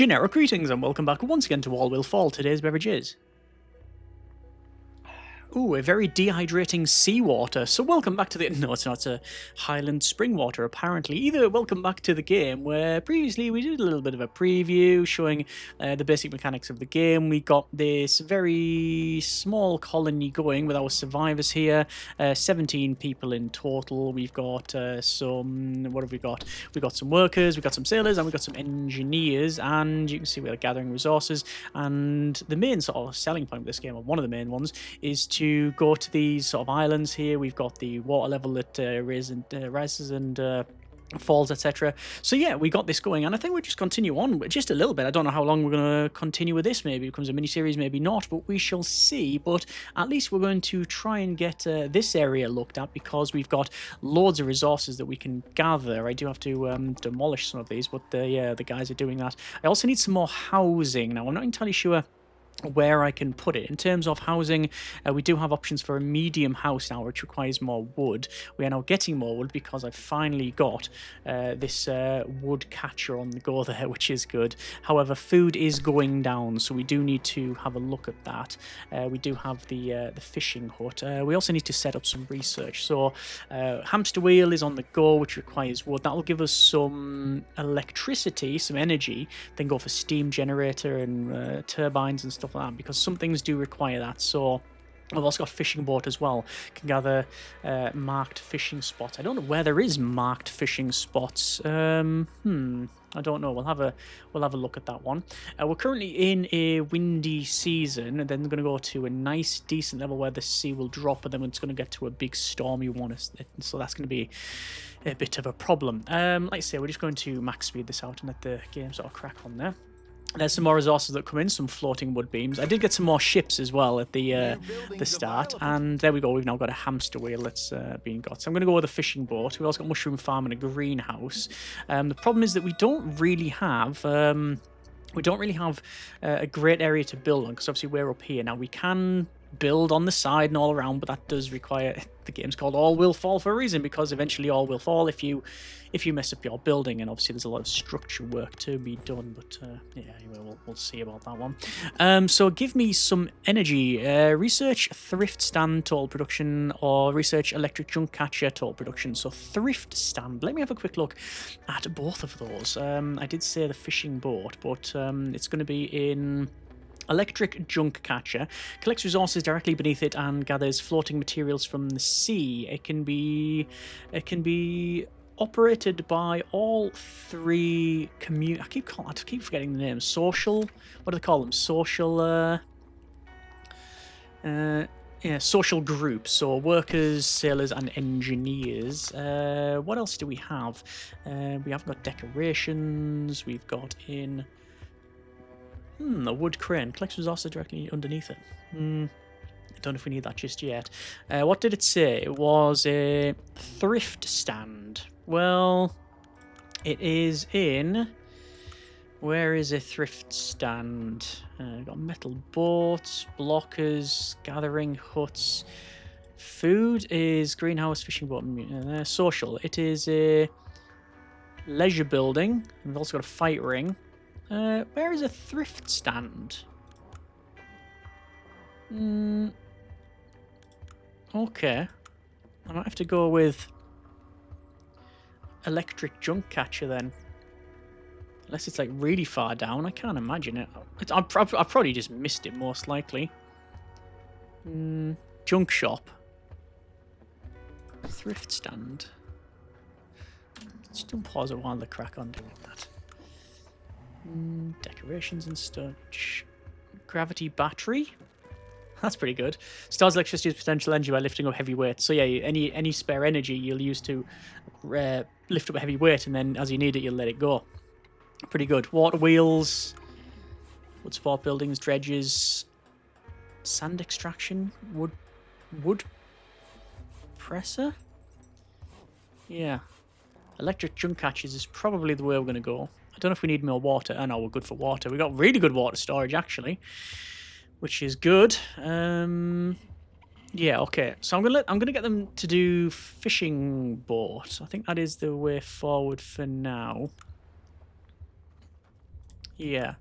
Generic greetings and welcome back once again to All Will Fall. Today's beverage is... Ooh, a very dehydrating seawater. So welcome back to the... No, it's not. It's a Highland spring water, apparently. Either welcome back to the game, where previously we did a little bit of a preview showing the basic mechanics of the game. We got this very small colony going with our survivors here. 17 people in total. We've got some... What have we got? We've got some workers, we've got some sailors, and we've got some engineers. And you can see we're gathering resources. And the main sort of selling point of this game, or one of the main ones, is to go to these sort of islands here. We've got the water level that rises and falls, etc. So yeah, we got this going, and I think we'll just continue on just a little bit. I don't know how long we're going to continue with this. Maybe it becomes a mini-series, maybe not, but we shall see. But at least we're going to try and get this area looked at, because we've got loads of resources that we can gather. I do have to demolish some of these, but the guys are doing that. I also need some more housing. Now, I'm not entirely sure where I can put it. In terms of housing, we do have options for a medium house now, which requires more wood. We are now getting more wood because I've finally got this wood catcher on the go there, which is good. However, food is going down, so we do need to have a look at that. We do have the fishing hut. We also need to set up some research. So hamster wheel is on the go, which requires wood. That'll give us some electricity, some energy, then go for steam generator and turbines and stuff like that, because some things do require that. So I've also got fishing boat as well. Can gather marked fishing spots. I don't know where there is marked fishing spots. I don't know. We'll have a look at that one. We're currently in a windy season, and then we're going to go to a nice, decent level where the sea will drop, and then it's going to get to a big stormy one. So that's going to be a bit of a problem. Like I say, we're just going to max speed this out and let the game sort of crack on there. There's some more resources that come in, some floating wood beams. I did get some more ships as well at the start, and there we go. We've now got a hamster wheel that's being got. So I'm going to go with a fishing boat. We've also got a mushroom farm and a greenhouse. The problem is that we don't really have a great area to build on, because obviously we're up here now. We can build on the side and all around, but that does require... The game's called All Will Fall for a reason, because eventually all will fall if you mess up your building, and obviously there's a lot of structure work to be done. But yeah, anyway, we'll see about that one. So give me some energy. Research thrift stand total production, or research electric junk catcher total production. So thrift stand. Let me have a quick look at both of those. I did say the fishing boat, but it's going to be in... Electric junk catcher collects resources directly beneath it and gathers floating materials from the sea. It can be operated by all three I keep forgetting the names. Social. What do they call them? Social. Social groups. So workers, sailors, and engineers. What else do we have? We have got decorations. We've got in. A wood crane. Collects resources directly underneath it. I don't know if we need that just yet. What did it say? It was a thrift stand. Well, it is in... Where is a thrift stand? Got metal boats, blockers, gathering huts. Food is greenhouse, fishing boat, social. It is a leisure building. We've also got a fight ring. Where is a thrift stand? Okay. I might have to go with electric junk catcher then. Unless it's like really far down. I can't imagine it. I've probably just missed it, most likely. Junk shop. Thrift stand. Just don't pause it while the crack on doing that. Decorations and such. Gravity battery. That's pretty good. Stores electricity's potential energy by lifting up heavy weights. So yeah, any spare energy you'll use to lift up a heavy weight, and then as you need it, you'll let it go. Pretty good. Water wheels, wood support buildings, dredges, sand extraction, wood presser. Yeah, electric junk catchers is probably the way we're going to go. I don't know if we need more water. Oh no, we're good for water. We got really good water storage actually, which is good. Yeah, okay. So I'm gonna get them to do fishing boat. I think that is the way forward for now. Yeah.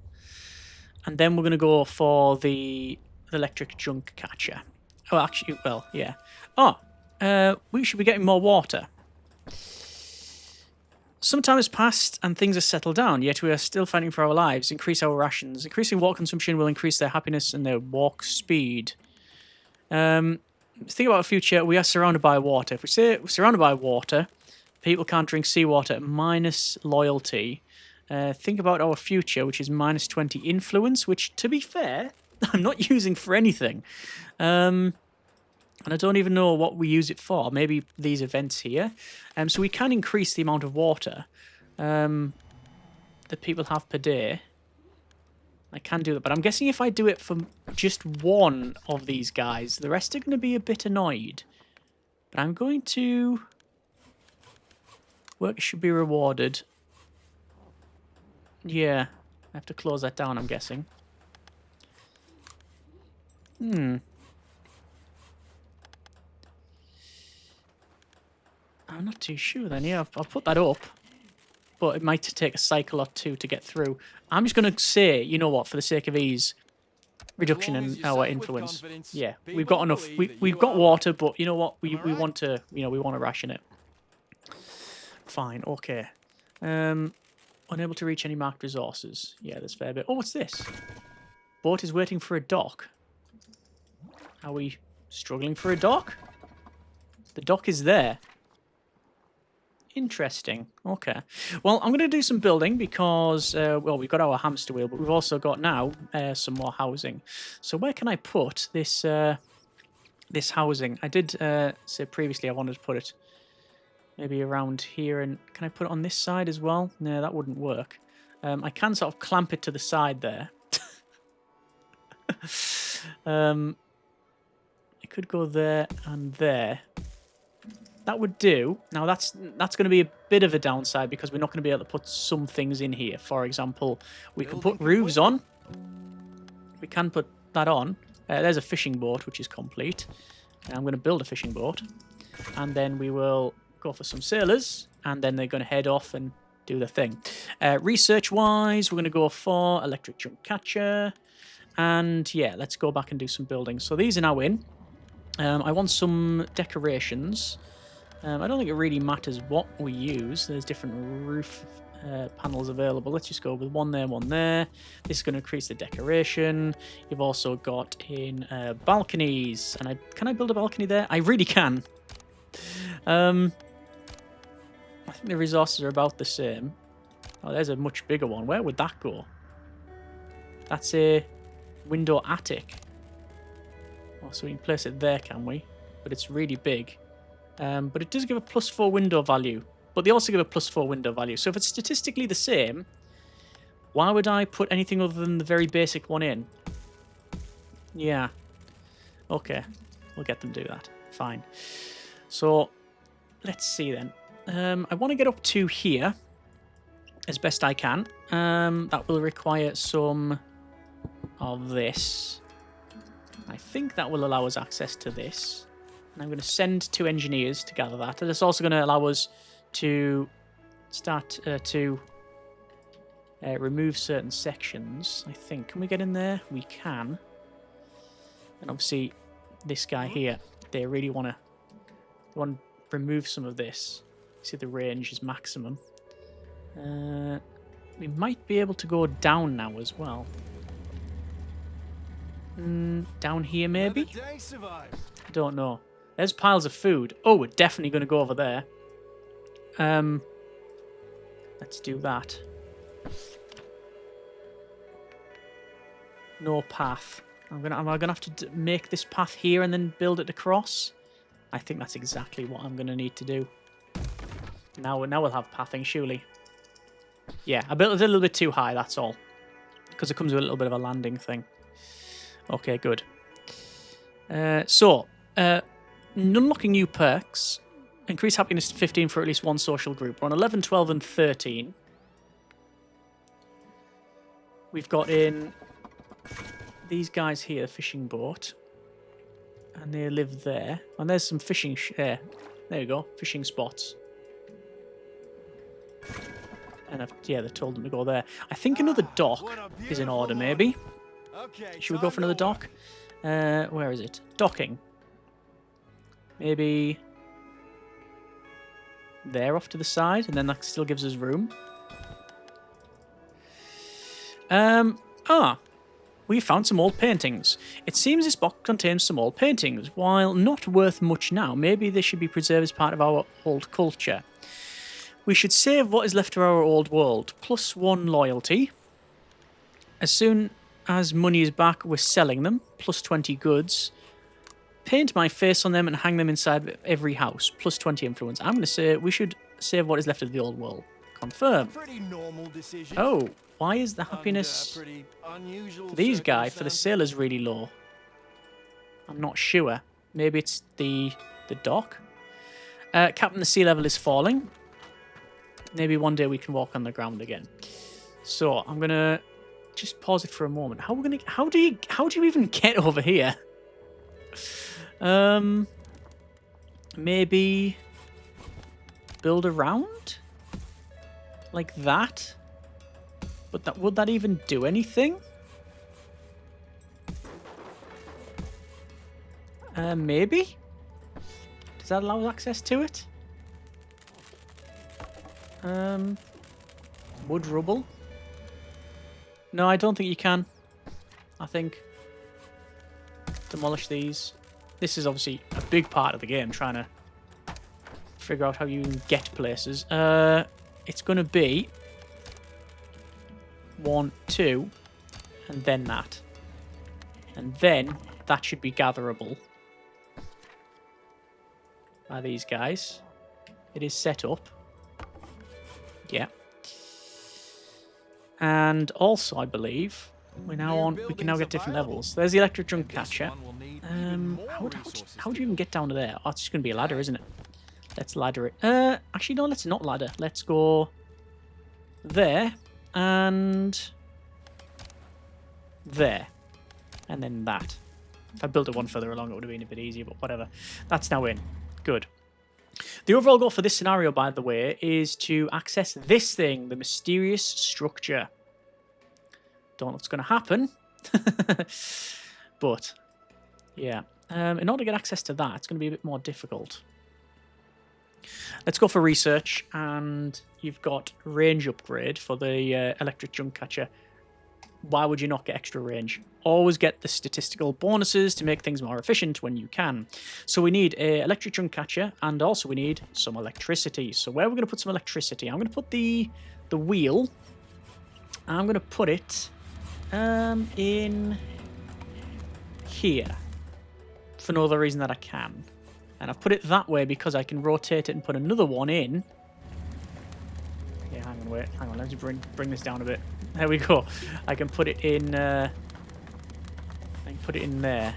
And then we're going to go for the electric junk catcher. Oh, actually, well, yeah. Oh, we should be getting more water. Some time has passed and things are settled down, yet we are still fighting for our lives. Increase our rations. Increasing water consumption will increase their happiness and their walk speed. Think about the future. We are surrounded by water. If we say we're surrounded by water, people can't drink seawater, minus loyalty. Think about our future, which is minus 20 influence, which, to be fair, I'm not using for anything. And I don't even know what we use it for. Maybe these events here. So we can increase the amount of water that people have per day. I can do that, but I'm guessing if I do it for just one of these guys, the rest are going to be a bit annoyed. But I'm going to... Work should be rewarded. Yeah, I have to close that down, I'm guessing. I'm not too sure then. Yeah, I'll put that up. But it might take a cycle or two to get through. I'm just going to say, you know what, for the sake of ease, reduction in our influence. Yeah, we've got enough. We've got water, but you know what? We want to, we want to ration it. Fine, okay. Unable to reach any marked resources. Yeah, there's a fair bit. Oh, what's this? Boat is waiting for a dock. Are we struggling for a dock? The dock is there. Interesting. Okay. Well, I'm going to do some building because, well, we've got our hamster wheel, but we've also got now some more housing. So where can I put this this housing? I did say previously I wanted to put it maybe around here. And can I put it on this side as well? No, that wouldn't work. I can sort of clamp it to the side there. I could go there and there. That would do. Now that's going to be a bit of a downside because we're not going to be able to put some things in here. For example, we can put roofs on. We can put that on. There's a fishing boat which is complete. I'm going to build a fishing boat, and then we will go for some sailors, and then they're going to head off and do the thing. Research-wise, we're going to go for electric junk catcher, and yeah, let's go back and do some building. So these are now in. I want some decorations. I don't think it really matters what we use. There's different roof panels available. Let's just go with one there, one there. This is going to increase the decoration. You've also got in balconies. And can I build a balcony there? I really can. I think the resources are about the same. Oh, there's a much bigger one. Where would that go? That's a window attic. Oh, so we can place it there, can we? But it's really big. But it does give a +4 window value. But they also give a +4 window value. So if it's statistically the same, why would I put anything other than the very basic one in? Yeah. Okay. We'll get them to do that. Fine. So, let's see then. I want to get up to here as best I can. That will require some of this. I think that will allow us access to this. And I'm going to send 2 engineers to gather that. And it's also going to allow us to start to remove certain sections, I think. Can we get in there? We can. And obviously, this guy here, they really want to remove some of this. See, the range is maximum. We might be able to go down now as well. Down here, maybe? I don't know. There's piles of food. Oh, we're definitely going to go over there. Let's do that. No path. Am I gonna have to make this path here and then build it across? I think that's exactly what I'm gonna need to do. Now we'll have pathing, surely. Yeah, I built it a little bit too high, that's all. Because it comes with a little bit of a landing thing. Okay, good. Unlocking new perks. Increase happiness to 15 for at least one social group. We're on 11, 12, and 13. We've got in these guys here, fishing boat. And they live there. And there's some fishing... there you go, fishing spots. And yeah, they told them to go there. I think another dock is in order, maybe. Should we go for another dock? Where is it? Docking. Maybe there off to the side, and then that still gives us room. We found some old paintings. It seems this box contains some old paintings. While not worth much now, maybe they should be preserved as part of our old culture. We should save what is left of our old world. +1 loyalty. As soon as money is back, we're selling them. +20 goods. Paint my face on them and hang them inside every house. +20 influence. I'm going to say we should save what is left of the old world. Confirm. Pretty normal decision. Oh, why is the happiness for these guys, for the sailors, really low? I'm not sure. Maybe it's the dock. Captain, the sea level is falling. Maybe one day we can walk on the ground again. So I'm gonna just pause it for a moment. How do you even get over here? Maybe build around like that. But would that even do anything? Maybe. Does that allow access to it? Wood rubble? No, I don't think you can. I think demolish these. This is obviously a big part of the game, trying to figure out how you can get places. It's going to be 1, 2, and then that. And then that should be gatherable by these guys. It is set up. Yeah. And also, I believe we can now get different levels. There's the electric junk catcher. How do you even get down to there? Oh, it's just going to be a ladder, isn't it? Let's ladder it. Actually, no, let's not ladder. Let's go there and there. And then that. If I built it one further along, it would have been a bit easier, but whatever. That's now in. Good. The overall goal for this scenario, by the way, is to access this thing, the mysterious structure. Don't know what's going to happen. But, yeah. In order to get access to that, it's going to be a bit more difficult. Let's go for research, and you've got range upgrade for the electric junk catcher. Why would you not get extra range? Always get the statistical bonuses to make things more efficient when you can. So we need an electric junk catcher, and also we need some electricity. So where are we going to put some electricity? I'm going to put the wheel. I'm going to put it in here for no other reason that I can. And I've put it that way because I can rotate it and put another one in. Yeah, hang on, let's bring this down a bit. There we go. I can put it in. I can put it in there.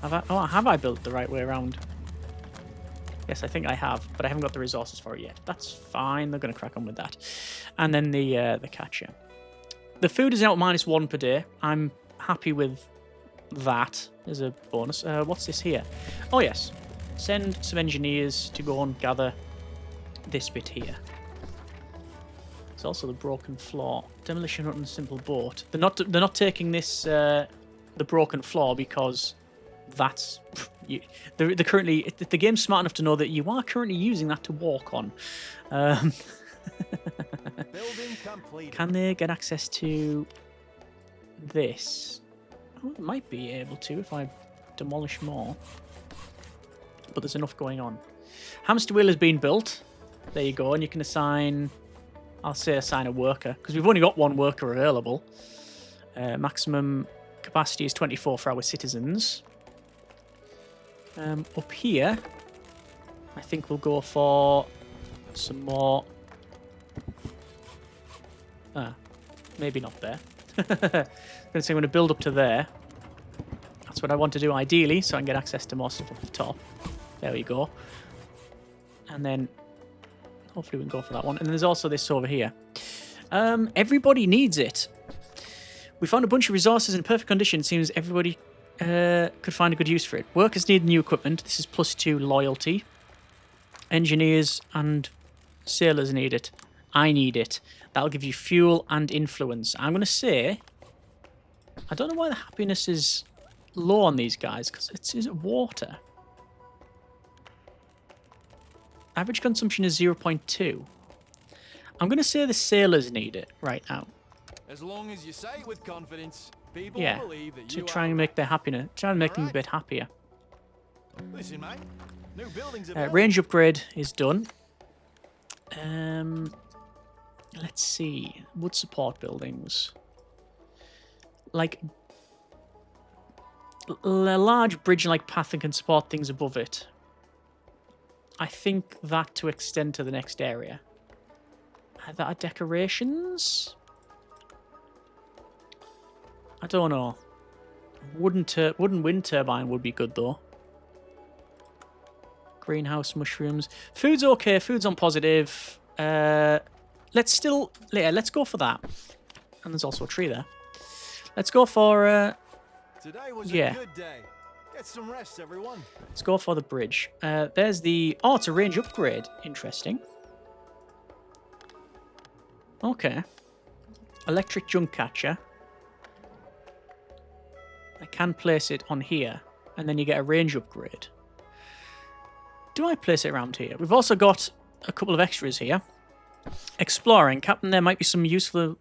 Have I built the right way around? Yes, I think I have, but I haven't got the resources for it yet. That's fine. They're going to crack on with that. And then the catcher. The food is out -1 per day. I'm happy with that as a bonus. What's this here? Oh yes, send some engineers to go and gather this bit here. It's also the broken floor. Demolition hut and simple boat. They're not taking this the broken floor because that's they're currently the game's smart enough to know that you are currently using that to walk on. Building complete. Can they get access to this? Oh, they might be able to if I demolish more. But there's enough going on. Hamster wheel has been built. There you go, and you can assign. I'll say assign a worker, because we've only got one worker available. Maximum capacity is 24 for our citizens. Up here, I think we'll go for some more. Maybe not there. I'm going to build up to there. That's what I want to do ideally, so I can get access to more stuff up the top. There we go. And then hopefully we can go for that one. And there's also this over here. Everybody needs it. We found a bunch of resources in perfect condition. It seems everybody could find a good use for it. Workers need new equipment. This is +2 loyalty. Engineers and sailors need it. I need it. That'll give you fuel and influence. I'm going to say... I don't know why the happiness is low on these guys, because it's water. Average consumption is 0.2. I'm going to say the sailors need it right now. As long as you say it with confidence, people Yeah, believe that to you try are and make their happiness, try and make them a Alright. bit happier. Listen, mate. New buildings are Range upgrade is done. Let's see. Wood support buildings. Like a large bridge-like path that can support things above it. I think that to extend to the next area. That are decorations? I don't know. Wooden wind turbine would be good though. Greenhouse mushrooms. Food's okay. Food's on positive. Let's go for that. And there's also a tree there. Let's go for Today was yeah. a good day. Get some rest, everyone. let's go for the bridge. There's the it's a range upgrade. Interesting. Okay. Electric junk catcher. I can place it on here, and then you get a range upgrade. Do I place it around here? We've also got a couple of extras here. Exploring. Captain, there might be some useful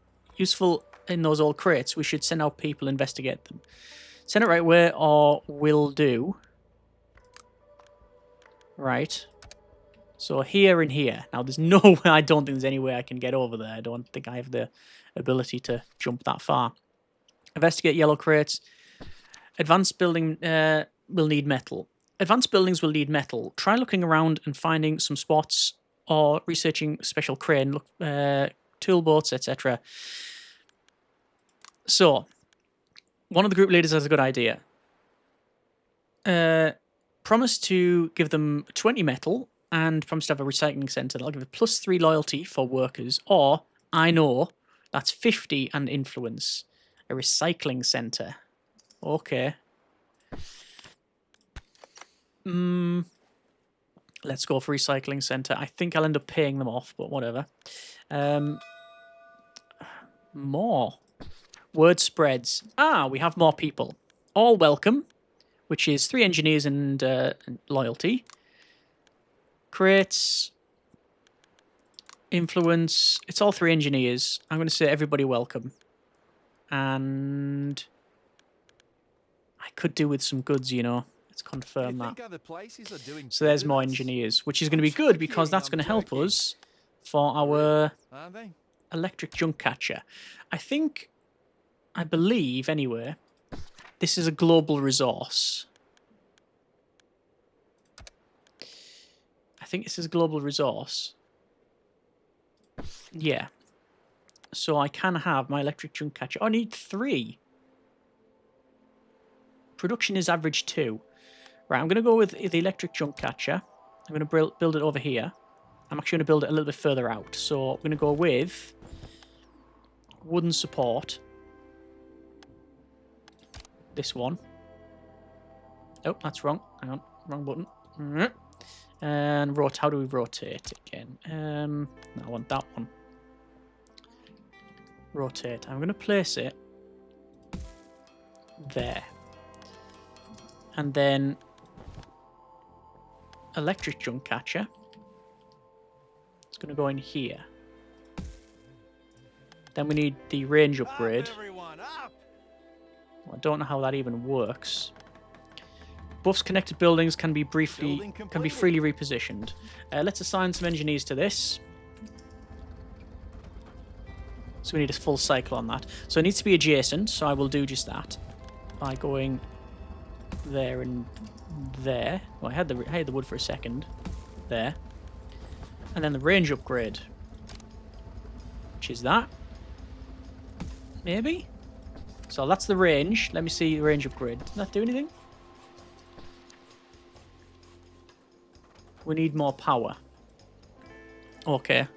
in those old crates. We should send out people, investigate them. Send it right away, or will do. Right. So here and here. Now, there's no way, I don't think there's any way I can get over there. I don't think I have the ability to jump that far. Investigate yellow crates. Advanced building will need metal. Advanced buildings will need metal. Try looking around and finding some spots or researching special crane, tool boats, etc. So, one of the group leaders has a good idea. Promise to give them 20 metal and promise to have a recycling centre. That'll give a +3 loyalty for workers. Or, I know, that's 50 and influence. A recycling centre. Okay. Let's go for recycling centre. I think I'll end up paying them off, but whatever. More. Word spreads. We have more people. All welcome, which is 3 engineers and loyalty. Crates. Influence. It's all 3 engineers. I'm going to say everybody welcome. And I could do with some goods, you know. Let's confirm that. So there's more engineers, which is going to be good because that's going to help us for our electric junk catcher. I believe, anyway, this is a global resource. I think this is a global resource. Yeah. So I can have my electric junk catcher. I need 3. Production is average 2. Right, I'm going to go with the electric junk catcher. I'm going to build it over here. I'm actually going to build it a little bit further out. So I'm going to go with wooden support. This one. Oh, that's wrong. Hang on. Wrong button. And how do we rotate again? No, I want that one. Rotate. I'm going to place it there. And then electric junk catcher. It's going to go in here. Then we need the range upgrade. I don't know how that even works. Buffs connected buildings can be freely repositioned. Let's assign some engineers to this. So we need a full cycle on that. So it needs to be adjacent, so I will do just that by going there and there. Well, I had the wood for a second. There. And then the range upgrade. Which is that. Maybe? So that's the range. Let me see the range upgrade. Did that do anything? We need more power. Okay.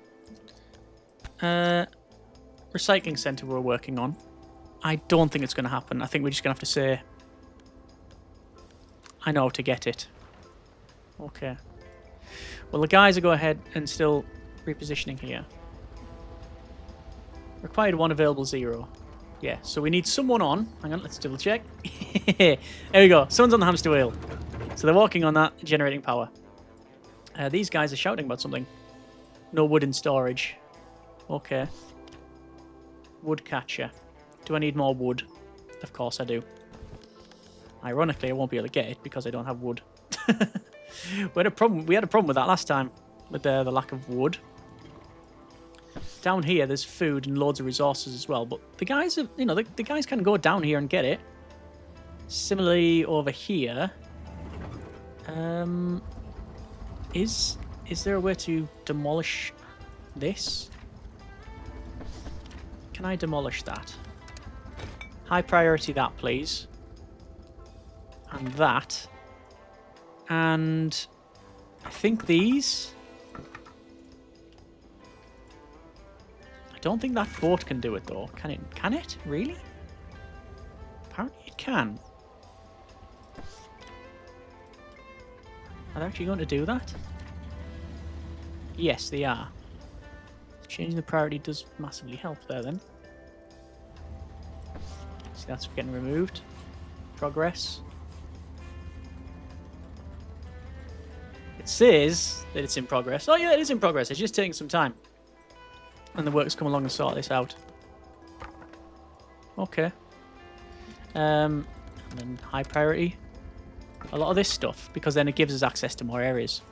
Recycling centre we're working on. I don't think it's going to happen. I think we're just going to have to say, I know how to get it. Okay. Well, the guys will go ahead and still repositioning here. Required 1, available 0. Yeah, so we need someone on. Hang on, let's double check. There we go. Someone's on the hamster wheel. So they're walking on that, generating power. These guys are shouting about something. No wood in storage. Okay. Wood catcher. Do I need more wood? Of course I do. Ironically, I won't be able to get it because I don't have wood. We had a problem with that last time, with the lack of wood. Down here, there's food and loads of resources as well, but the guys are, the guys can go down here and get it. Similarly, over here, is there a way to demolish this? Can I demolish that? High priority that, please. And that. And I think these. I don't think that boat can do it though. Can it? Can it? Really? Apparently it can. Are they actually going to do that? Yes, they are. Changing the priority does massively help there then. See, that's getting removed. Progress. It says that it's in progress. Oh yeah, it is in progress. It's just taking some time. And the work's come along and sort this out. Okay. And then high priority. A lot of this stuff, because then it gives us access to more areas.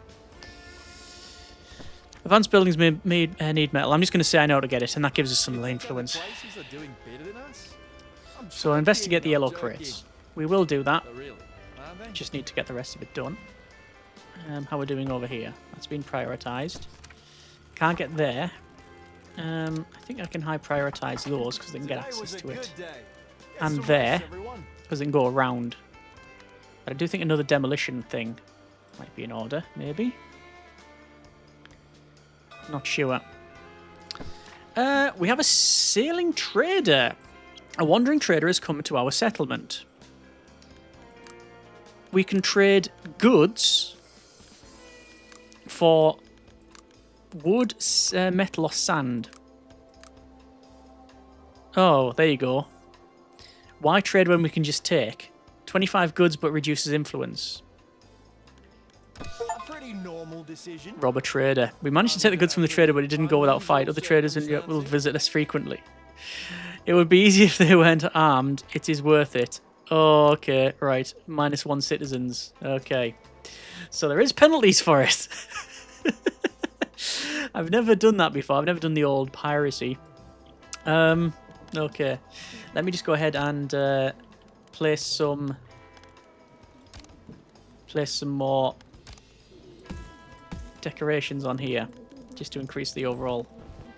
Advanced buildings need metal. I'm just going to say I know how to get it, and that gives us some influence. So investigate the yellow crates. We will do that. Just need to get the rest of it done. How we're doing over here. That's been prioritised. Can't get there. I think I can high prioritise those because they can get access to it. And there, because they can go around. But I do think another demolition thing might be in order, maybe. Not sure. We have a sailing trader. A wandering trader has come to our settlement. We can trade goods for wood, metal, or sand. Oh, there you go. Why trade when we can just take? 25 goods but reduces influence. A pretty normal decision. Rob a trader. We managed to take the goods from the trader, but it didn't go without fight. Other traders will visit us frequently. It would be easy if they weren't armed. It is worth it. Oh, okay, right. -1 citizens. Okay. So there is penalties for it. I've never done that before. I've never done the old piracy. Okay. Let me just go ahead and place some more decorations on here, just to increase the overall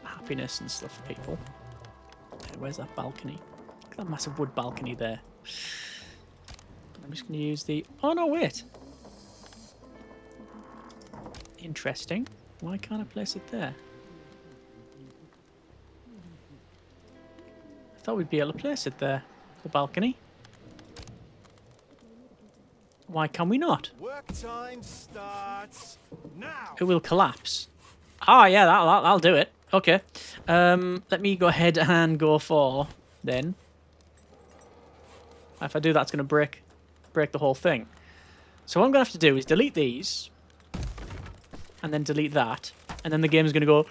happiness and stuff for people. Where's that balcony? Look at that massive wood balcony there. I'm just going to use the... Oh, no, wait. Interesting. Why can't I place it there? I thought we'd be able to place it there. The balcony. Why can we not? Work time starts now. It will collapse. Oh, yeah, that'll do it. Okay. Let me go ahead and go for then. If I do that, it's going to break the whole thing. So what I'm going to have to do is delete these. And then delete that. And then the game is going to go...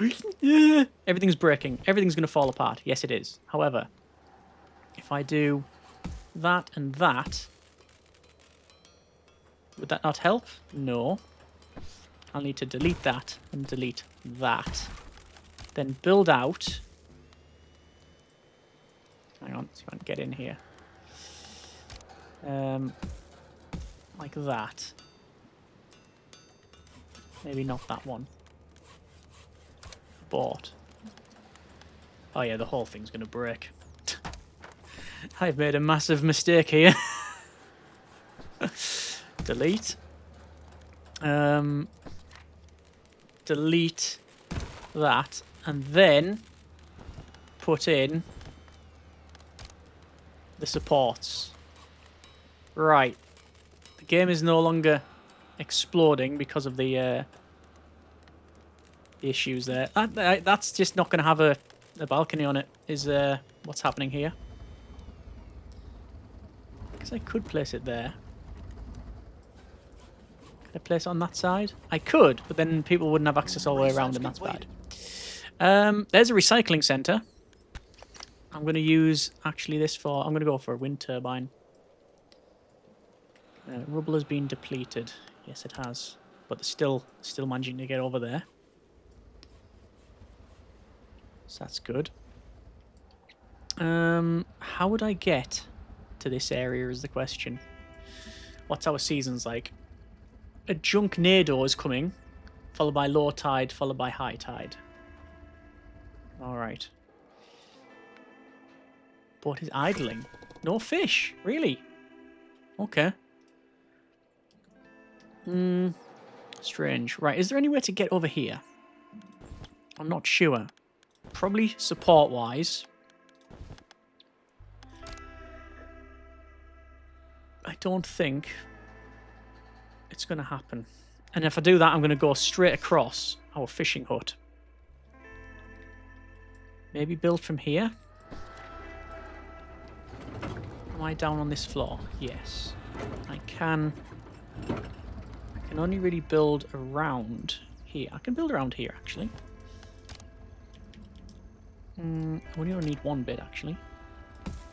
Everything's breaking. Everything's going to fall apart. Yes, it is. However, if I do that and that... Would that not help? No. I'll need to delete that and delete that. Then build out. Hang on, see if I can get in here. Like that. Maybe not that one. Abort. Oh yeah, the whole thing's gonna break. I've made a massive mistake here. Delete. Delete that. And then put in the supports. Right. The game is no longer exploding because of the issues there. That's just not going to have a the balcony on it is what's happening here. Because I could place it there. Could I place it on that side? I could, but then people wouldn't have access all the way around, and that's bad. There's a recycling centre. I'm going to use, actually, this for... I'm going to go for a wind turbine. Rubble has been depleted. Yes, it has. But they're still managing to get over there. So that's good. How would I get to this area is the question. What's our seasons like? A Junknado is coming, followed by low tide, followed by high tide. Alright. Boat is idling. No fish, really? Okay. Strange. Right, is there any way to get over here? I'm not sure. Probably support-wise. I don't think it's going to happen. And if I do that, I'm going to go straight across our fishing hut. Maybe build from here? Am I down on this floor? Yes. I can only really build around here. I can build around here, actually. I only need one bit, actually.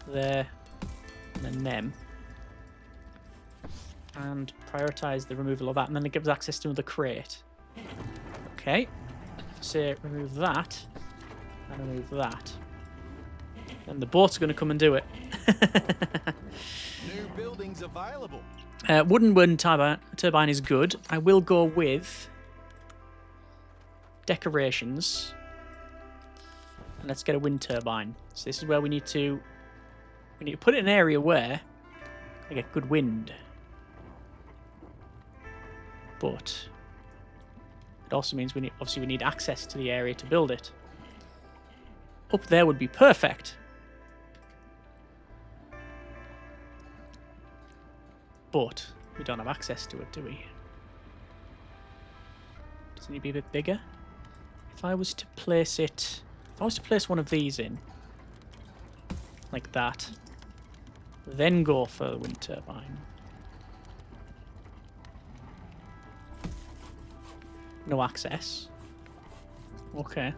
There. And then them. And prioritise the removal of that. And then it gives access to another crate. Okay. Say remove that. And remove that. And the boat's going to come and do it. New buildings available. Wooden wind turbine is good. I will go with decorations. And let's get a wind turbine. So this is where we need to put it in an area where I get good wind. But it also means we need access to the area to build it. Up there would be perfect. But we don't have access to it, do we? Does it need to be a bit bigger? If I was to place it... If I was to place one of these in, like that, then go for the wind turbine. No access. Okay.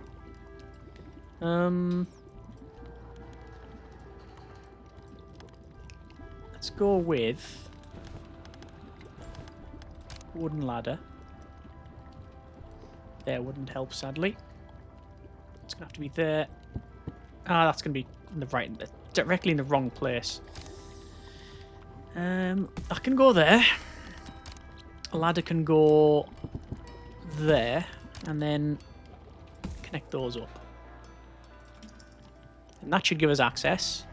Let's go with wooden ladder. There wouldn't help, sadly. It's gonna have to be there. Ah, that's gonna be in the right, directly in the wrong place. I can go there. A ladder can go there, and then connect those up. And that should give us access,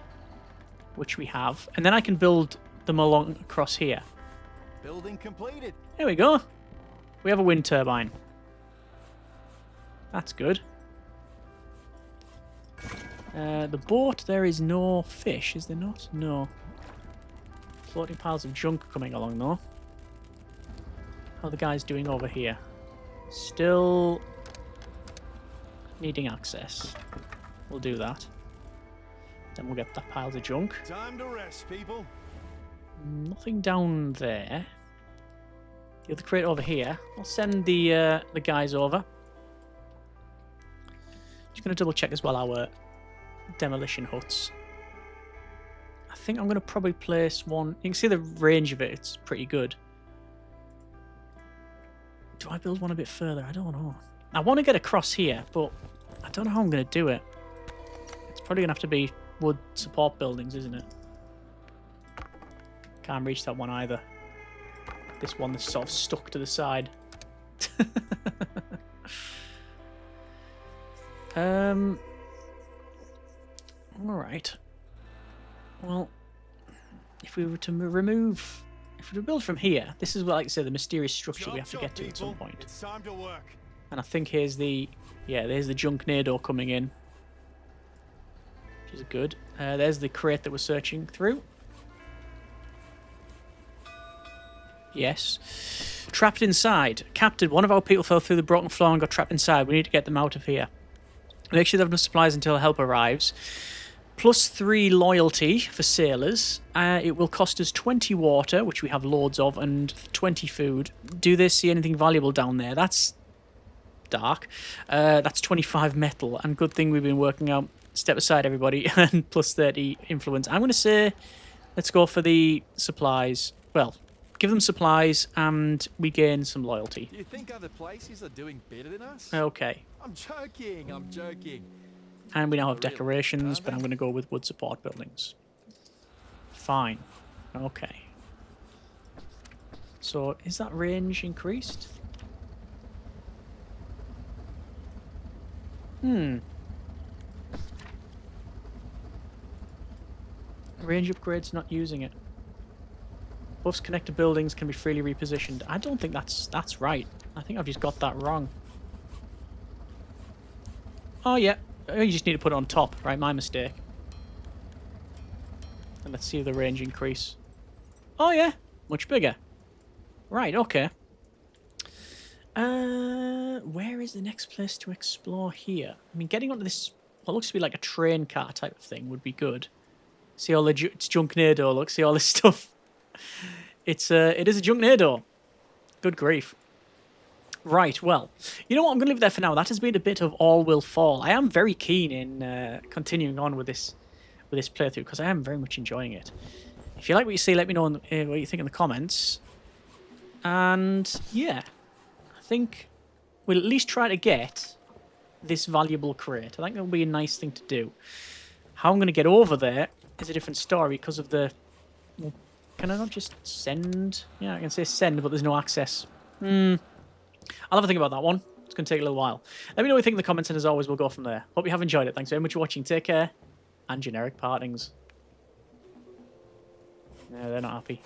which we have. And then I can build them along across here. Building completed. There we go. We have a wind turbine. That's good. The boat, there is no fish, is there not? No. Floating piles of junk coming along, though. How are the guys doing over here? Still needing access. We'll do that. Then we'll get that piles of junk. Time to rest, people. Nothing down there. The other crate over here. I'll send the guys over. Just going to double check as well our demolition huts. I think I'm going to probably place one. You can see the range of it. It's pretty good. Do I build one a bit further? I don't know. I want to get across here, but I don't know how I'm going to do it. It's probably going to have to be wood support buildings, isn't it? Can't reach that one either. This one that's sort of stuck to the side. Alright. Well, if we were to remove... If we were to build from here, this is, like I say, the mysterious structure we have to get to at some point. It's time to work. And I think here's the... Yeah, there's the Junknado coming in. Which is good. There's the crate that we're searching through. Yes. Trapped inside. Captain, one of our people fell through the broken floor and got trapped inside. We need to get them out of here. Make sure they have enough supplies until help arrives. +3 loyalty for sailors. It will cost us 20 water, which we have loads of, and 20 food. Do they see anything valuable down there? That's dark. That's 25 metal, and good thing we've been working out. Step aside, everybody, and +30 influence. I'm going to say, let's go for the supplies. Well, give them supplies, and we gain some loyalty. Do you think other places are doing better than us? Okay. I'm joking, I'm joking. And we now have decorations, but I'm going to go with wood support buildings. Fine. Okay. So, is that range increased? Range upgrades, not using it. Buffs connected buildings can be freely repositioned. I don't think that's right. I think I've just got that wrong. Oh, yeah. Oh, you just need to put it on top. Right, my mistake. And let's see the range increase. Oh, yeah. Much bigger. Right, okay. Where is the next place to explore here? I mean, getting onto this, what looks to be like a train car type of thing would be good. See all the it's Junknado, look, see all this stuff. It is a Junknado. Good grief. Right, well, you know what? I'm going to leave it there for now. That has been a bit of All Will Fall. I am very keen in continuing on with this playthrough because I am very much enjoying it. If you like what you see, let me know what you think in the comments. And yeah, I think we'll at least try to get this valuable crate. I think that would be a nice thing to do. How I'm going to get over there is a different story because of the... Well, can I not just send? Yeah, I can say send, but there's no access. I'll have a think about that one. It's going to take a little while. Let me know what you think in the comments, and as always, we'll go from there. Hope you have enjoyed it. Thanks very much for watching. Take care, and generic partings. No, they're not happy.